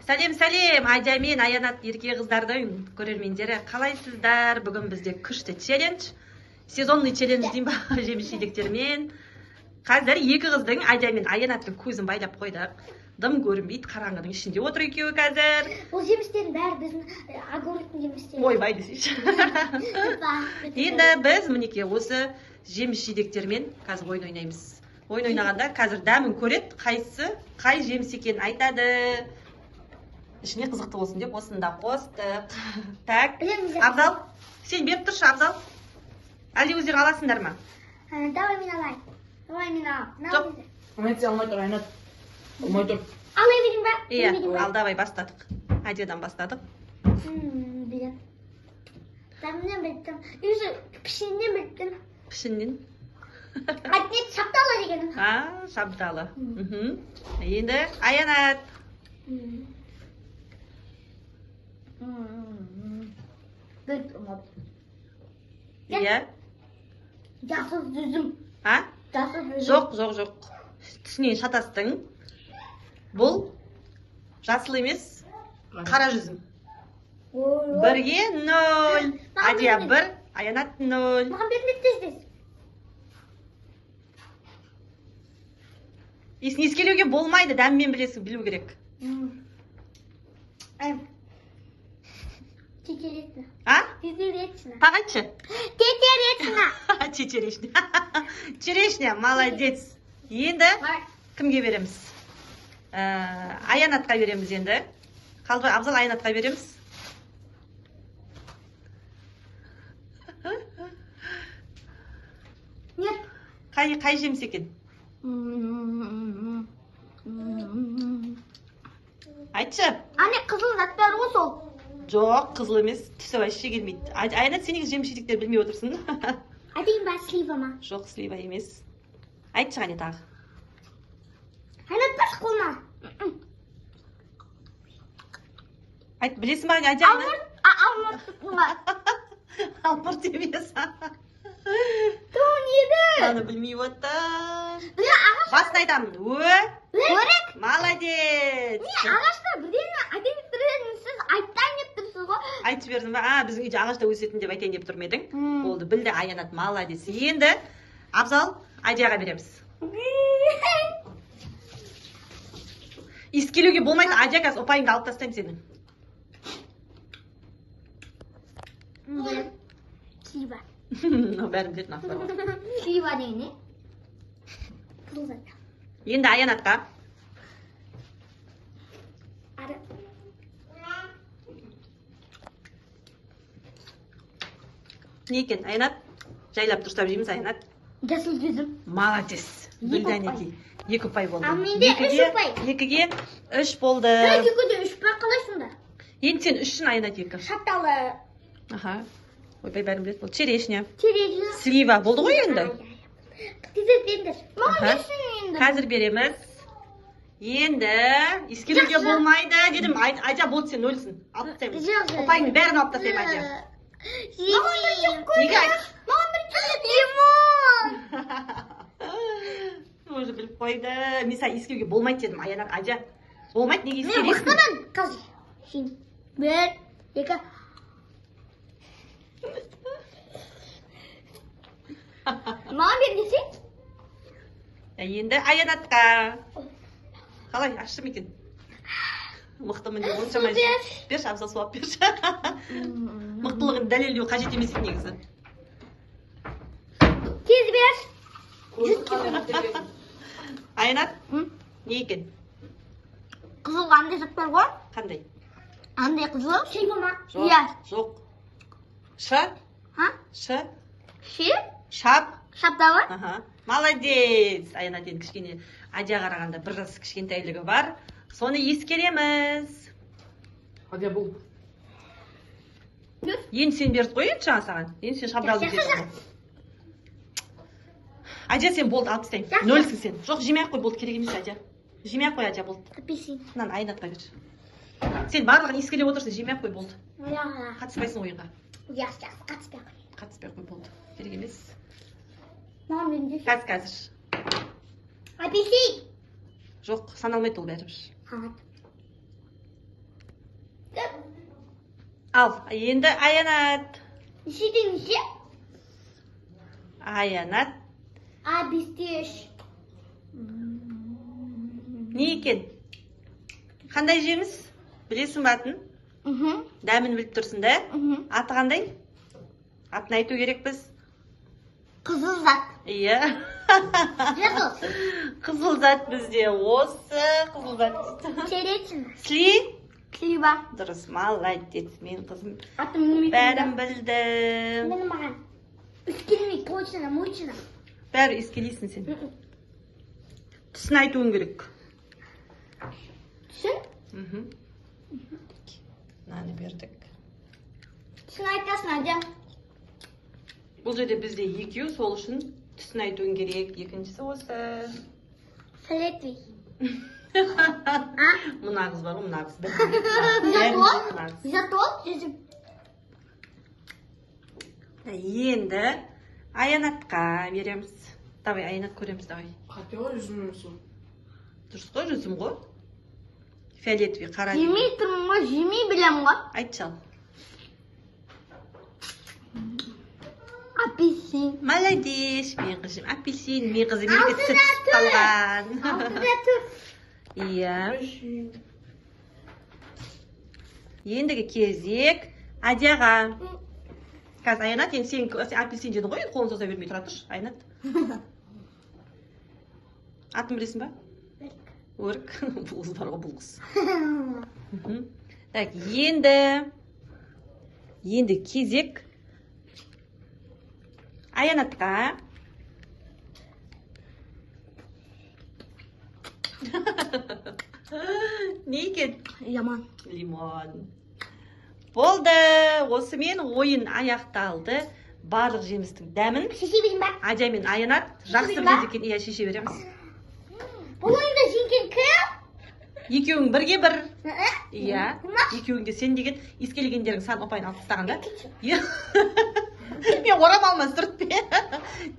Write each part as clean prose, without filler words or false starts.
Сәлем, Айжа мен Аянат ерке қыздардың көрермендері. Қалайсыздар? Бүгін бізде күшті челлендж. Сезонный челлендж деймін ба, жеміс-жидектермен. Қазір екі қыздың, Айжа мен Аянаттың көзін байлап қойдық. Дым көрінбейді, қараңғының ішінде отыр екеуі қазір. Ол жемістердің бәрі біздің огородтың жемістері. Ойбай десейші. Енді біз мінекей осы жеміс-жидектермен қазір ойын ойнаймыз. Ойын ойнағанда қазір дәмін көреді, қай жеміс екенін айтады. Ішіне қызықты болсын деп осында қостық. Так, Абзал, сен беріп тұршы, Абзал. Әлде өздері аласыңдар ма? Давай мен алайын. Давай мен алайын. Жоқ. Сен алмай тұр, Айнат. Алмай тұр. Алай берейін ба? Иә, ал давай бастадық. Айжадан бастадық. Білем. Дәмінен білттім. Үйсі пішіннен білттім. Пішіннен? Әдінет шапталы дегенім. Шапталы. Енді Аянат. Иә? Жасыз дүзім. Жоқ. Түсінен шатастың. Бұл жасыл емес, қара жүзім. Бірге 0. Адия 1, Аянат 0. Маған бермет тездес. Есін ескелеуге болмайды, дәммен білу керек. Тетеречна. Тетеречна. Пағайтшы? Тетеречна. Тетеречна. Черешня, молодец. Енді кімге береміз? Аянатқа береміз енді. Қалды, Абзал Аянатқа береміз. Нет. Қай жеміс екен? Айтшы. Ане қызыл заттар ғой сол. Жоқ, қызыл емес, түсі вообще келмейді. Аянат, сен жеміс-жидектер білмей отырсың. Айтайын ба, слива ма? Жоқ, слива емес. Айтшы ғане тағы. Аянат бас қолма. Айт, білесің ба, Айжа? Алмұрт емес. Тұн еді. Аны білмей отыр. Ағаш. Басын айтамын. Өрек. Молодец. Ағашта бірден айтайын тұрын, сіз айттан деп тұрсыз ғой. Айтып бердім ба? Біздің үйде ағашта өсетін деп айтайын деп тұрмедың. Болды, білді Аянат, молодец. Енді Абзал Айжаға береміз. Искелеуге болмайды, Айжа қазір ұпайыңды алып тастаймын сенің. Слива. Бәрін білетін ақпар бар. Слива деген не? Қызыл зат. Енді Аянатқа. Не екен, Аянат? Жайлап дұрыстап жейміз, Аянат. Жасыл жүзім. Молодец. Білді әнеки. 2 ұпай болды. А менде 3 ұпай. 2-ге 3 болды. 2-де 3 ұпай қалайсыңда? Енді сен 3-шін, Аянат 2. Шатталы. Ойбай, бәрін білет болды. Черешня. Черешня. Слива болды ғой енді. Тезетендір. Маған берсін енді. Қазір береміз. Енді ескелеуге болмайды дедім. Айжа болды, сен 0-сің. Алып тастаймын. Ұпайыңның бәрін алып тастаймын, Айжа. Неге айт? Маған бір лимон. Өзі біліп қойды. Мен саған ескелеуге болмайды дедім, Аянат. Айжа болмайды, неге ескелейсің? Мен мықтымын. Қазір. Сен 1, 2. Маған бер десең? Енді Аянатқа. Қалай, ашшы ма екен? Мықтымын деп оншама берші, Абзал суап берші. Мықтылығын дәлелдеу қажет емес негізі. Тез бер. Аянат, не екен? Қызыл қандай заттар ғой? Қандай? Андай қызыл? Слива ма? Жоқ. Ш? Ш? Шап? Шапта бар? Молодец! Аянат енді кішкене Адия қарағанда бір жас кішкентайлығы бар. Соны ескереміз. Адия бұл. Енді сен берді ғой енді жаңа саған. Енді сен шабдалы берді. Адия, сен болды, алып тастаймын. 0-сің сен. Жоқ, жемей-ақ қой, болды, керек емес, Адия. Жемей-ақ қой, Адия, болды. Апельсин. Мынаны Аянатқа бер. Сен барлығын ескелеп отырсың, жемей-ақ қой, болды. Қатыспайсың ойынға. Қатыспай қой. Қатыспай қой, болды. Керек емес. Маған берінде. Қазір. Апельсин. Жоқ, саналмайды ол бәрібір. Ал, енді Аянат. Нешеден неше? Аянат. А, 5-3. Не екен? Қандай жеміс? Білесің ба атын? Дәмін біліп тұрсың да? Аты қандай? Атын айту керек біз. Қызыл зат. Иә. Жасыл. Қызыл зат бізде осы қызыл зат. Черечина. Сли? Слива. Дұрыс, молодец, мен қызым. Атым білмейтін. Бәрін білді. Мені маған. Үскелмей, точно, мучина. Бәрі ескелейсің сен. Түсін айтуың керек. Түсін? Наны бердік. Түсін айтасың, Адя. Бұл жерде бізде екеу, сол үшін түсін айтуың керек. Екіншісі осы. Салетви. Мына қыз бар, мына қыз. Зато жүзіп. Енді Аянатқа береміз. Давай, Аянат көреміз, давай. Қате ғой жүзім өсу. Дұрыс қой, жүзім ғой. Фиолетовый, қара. Жемей тұрмын ғой, жемей білем ғой. Айтшы ал. Апельсин. Молодец, мен қызым. Апельсин, мен қызым. Екі түсіп қалған. 6-4. Иә. Ендігі кезек Адияға. Қазір Аянат, енді сен апельсин жедің ғой, қолын соза бермей тұра тұршы, Аянат. Атын білесің ба? Өрік. Бұл қыз бар ғой, бұл қыз. Так, енді кезек Аянатқа. Не екен? Яман. Лимон. Болды, осымен ойын аяқталды. Барлық жемістің дәмін Шеше берейін ба? Адия мен Аянат жақсы біледі екен. Иә, шеше береміз. Бұл ойында жеңген кім? Екеуің бірге бір. Иә, екеуің де сен деген ескелегендерің сан ұпайын алып тастаған да? Иә. Мен орамалыма сүртпе.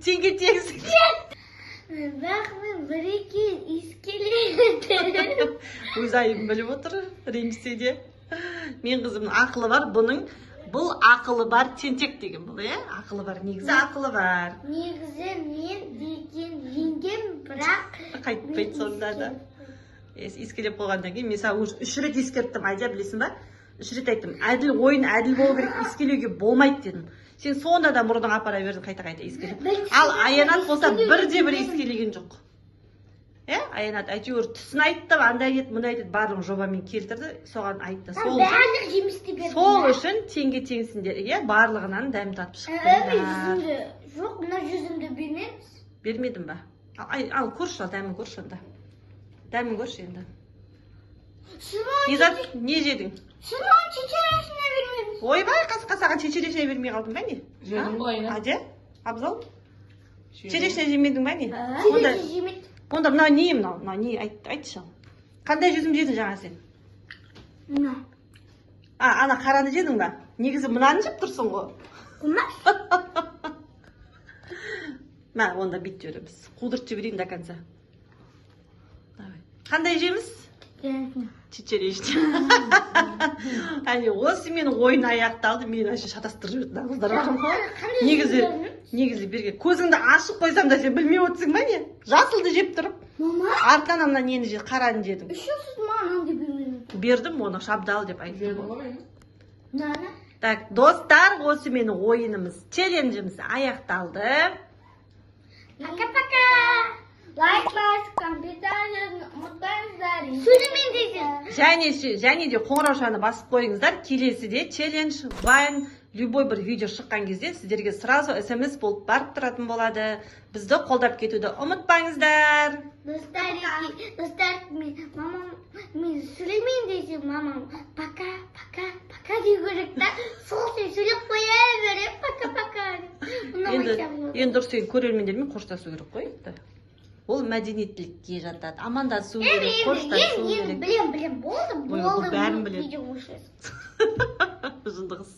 Теңге тегісің. Бірақ мен бір-екі искеледім. Өзайым біліп отыр, ренжісе де. Мен қызымның ақылы бар, бұл ақылы бар тентек деген бұл, е? Ақылы бар, негізі ақылы бар. Негізі мен деген жеңгем, бірақ... Қайтпайды сонда да. Ескелеп қойғандан кейін, мен саған 3 рет ескерттім, Адия, білесің ба? 3 рет айттым, ойын әділ болу керек, ескелеуге болмайды дедім. Сен сонда да мұрның апара бердің қайта-қайта ескелеп. Ал Аянат болса бірде-бір ескелеген жоқ. Аянат әйтеуір түсін айтты, андай ет, мұндай ет, барлығын жобамен келтірді, соған айтты. Барлық жемісті берді. Сол үшін теңге теңсіңдер, барлығынан дәм татып шықтыңдар. Жоқ, мына жүзімді бермеңіз. Бермедім ба? Ал, көрші ал, дәмін көрші онда. Дәмін көрші енді. Не жедің? Шырман чечерешіне бермедім. Ойбай, қасаған чечерешіне бермей қалдың ба не? Жедім ғой, Аянат. Адия, Абзал? Чечерешіне жемедің ба не? Чечерешіне жемеді. Онда мына не мынау? Мына не айтшы ал. Қандай жүзім жедің жаңа сен? Мына. Ана қараны жедің ба? Негізі мынаны жеп тұрсың ғой. Құмаш? Мә, онда бит жібереміз. Қудырт жіберейін до конца. Қандай жеміс? Чечерешті. Осы менің ойын аяқталды, мен әше шатастырып жүрді қыздар бар ғой. Негізі берге көзіңді ашып қойсам да сен білмей отырсың ба не? Жасылды жеп тұрып. Мама? Артынан нені жедің, қараны жедің. Үшінсіз маған анды бермедім. Бердім, оны шабдал деп айттым. Жедім ғой, Аянат. Наны? Так, достар, осы менің ойынымыз, челленджіміз аяқталды. Пока-пока. Лайклайк, комментарияны ұмытпаңыздар. Сөйлемен дейсіз. Және де қоңыраушаны басып қойыңыздар. Келесіде челлендж, вайн, любой бір видео шыққан кезде сіздерге сразу смс болып барып тұратын болады. Бізді қолдап кетуді ұмытпаңыздар. Достар, мен сөйлемен дейсіз, мамам. Пока дей көрек та. Сол сен сөйлеп қоя берем, пока. Енді дұрыс сен көрермендермен қоштасу керек қой. Ол мәдениеттілікке жатады. Амандасу керек, қоштасу керек. Білем, болды. Бәрін білем. Видео өшіресің. Жындығыз.